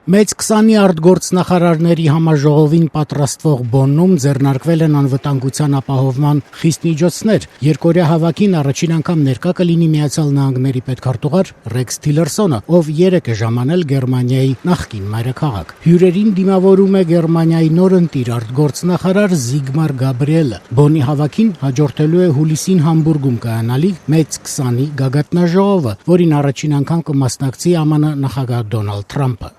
Մեծ 20-ի արտգործնախարարների համաժողովին պատրաստվող բոննում ձեռնարկվել են անվտանգության ապահովման խիստ միջոցներ։ Երկօրյա հավաքին առաջին անգամ ներկա կլինի Միացյալ Նահանգների պետքարտուղար Ռեքս Թիլերսոնը, ով 3 է ժամանել Գերմանիայի նախկին մայրաքաղաք։ Հյուրերին դիմավորում է Գերմանիայի նորընտիր արտգործնախարար Զիգմար Գաբրիելը։ Բոնի հավաքին հաջորդելու է հուլիսին Համբուրգում կայանալիք Մեծ 20-ի գագաթնաժողովը, որին առաջին անգամ կմասնակցի ԱՄՆ նախագահ Դոնալդ Թրամփը։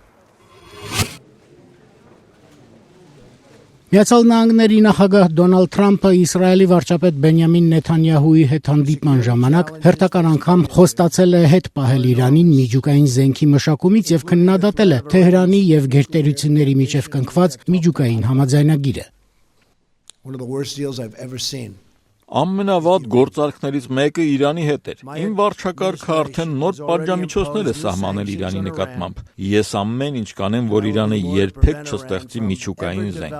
Միացյալ Նահանգների նախագահ Դոնալդ Թրամփը Իսրայելի վարչապետ Բենյամին Նեթանյահուի հետ հանդիպման ժամանակ հերթական անգամ խոստացել է հետ պահել Իրանին միջուկային զենքի մշակումից եւ քննադատել է Թեհրանի եւ գերտերությունների միջև կնքված միջուկային համաձայնագիրը։ Ամենավատ գործարքներից մեկը Իրանի հետ էր։ Իմ վարչակարգը արդեն նոր պատժամիջոցներ է սահմանել Իրանի նկատմամբ։ Ես ամեն ինչ կանեմ, որ Իրանը երբեք չստեղծի միջուկային զենք։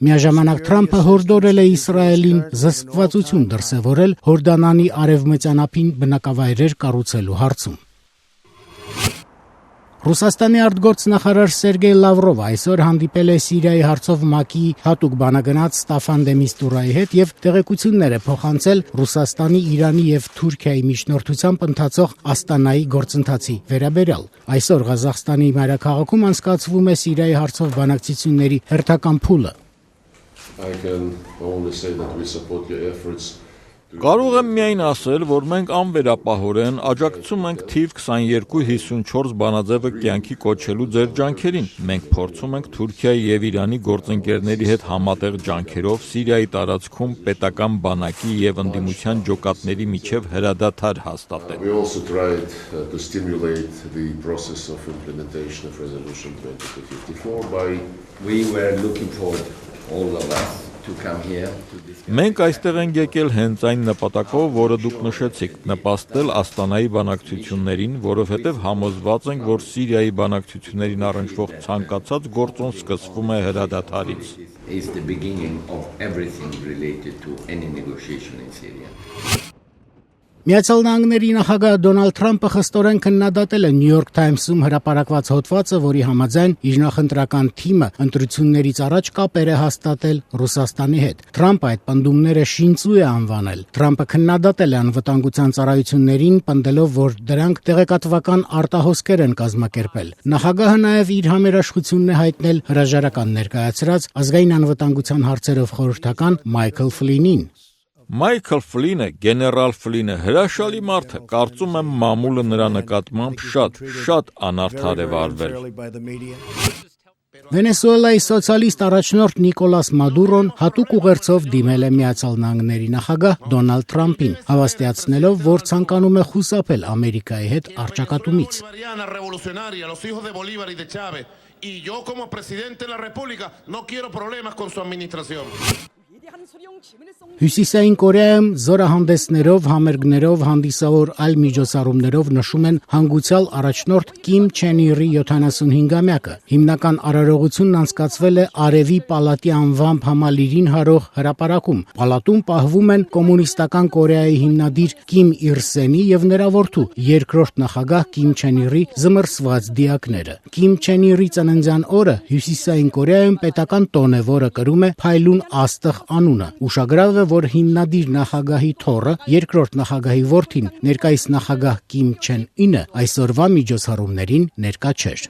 Միաժամանակ Թրամփը հորդորել է Իսրայելին զսպվածություն դրսևորել Հորդանանի արևմտյան ափին բնակավայրեր կառուցելու հարցում։ Ռուսաստանի արտգործնախարար Սերգեյ Լավրովը այսօր հանդիպել է Սիրիայի հարցով ՄԱԿ-ի հատուկ բանագնաց Ստաֆան դե Միստուրայի հետ եւ տեղեկություններ է փոխանցել Ռուսաստանի, Իրանի եւ Թուրքիայի միջնորդությամբ ընթացող Աստանայի գործընթացի վերաբերյալ։ Այսօր Ղազախստանի մայրաքաղաքում անցկացվում է Սիրիայի հարցով բանակցությունների հերթական փուլը։ Կարող եմ միայն ասել, որ մենք անվերապահորեն աջակցում ենք թիվ 2254 բանաձևը կյանքի կոչելու ձեր ջանքերին։ Մենք փորձում ենք Թուրքիայի եւ Իրանի գործընկերների հետ համատեղ ջանքերով Սիրիայի տարածքում պետական բանակի եւ ընդդիմության ջոկատների միջև հրադադար հաստատել։ Մենք այստեղ ենք եկել հենց այն նպատակով, որը դուք նշեցիք, նպաստել Աստանայի բանակցություններին, որովհետև համոզված ենք, որ Սիրիայի բանակցություններին առնչվող ցանկացած գործոն սկսվում է հրադադարից։ Միացյալ Նահանգների նախագահ Դոնալդ Թրամփը խստորեն քննադատել է New York Times-ում հրապարակված հոդվածը, որի համաձայն իր նախընտրական թիմը ընտրություններից առաջ կապեր է հաստատել Ռուսաստանի հետ։ Թրամփը այդ պնդումները շինծու է անվանել։ Թրամփը քննադատել է անվտանգության ծառայություններին, պնդելով, որ դրանք տեղեկատվական արտահոսքեր են կազմակերպել։ Նախագահը նաև իր համերաշխությունն է հայտնել հրաժարական ներկայացրած ազգային անվտանգության հարցերով խորհրդական Մայքլ Ֆլինին։ Մայքլ Ֆլինը, գեներալ Ֆլինը հրաշալի մարդ է, կարծում եմ մամուլը նրա նկատմամբ շատ անարդար է վարվել։ Վենեսուելայի սոցիալիստ առաջնորդ Նիկոլաս Մադուրոն հատուկ ուղերձով դիմել է Միացյալ Նահանգների նախագահ Դոնալդ Թրամփին, հավաստիացնելով, որ ցանկանում է խուսափել Ամերիկայի հետ առճակատումից։ Հյուսիսային Կորեայում զորահանդեսներով, համերգներով, հանդիսավոր այլ միջոցառումներով նշում են հանգուցյալ առաջնորդ Կիմ Չեն Իրի 75-ամյակը։ Հիմնական արարողությունն անցկացվել է Արևի պալատի անվամբ համալիրին հարող հրապարակում։ Պալատում պահվում են կոմունիստական Կորեայի հիմնադիր Կիմ Իր Սենի եւ նրա որդու երկրորդ նախագահ Կիմ Չեն Իրի զմռսված դիակները։ Կիմ Չեն Իրի ծննդյան օրը Հյուսիսային Կորեայում պետական տոն է, որը կրում է Փայլուն Աստղ անունը։ Ուշագրավ է, որ հիմնադիր նախագահի թոռը, երկրորդ նախագահի որդին, ներկայիս նախագահ Կիմ Չեն Ինը այսօրվա միջոցառումներին ներկա չէր։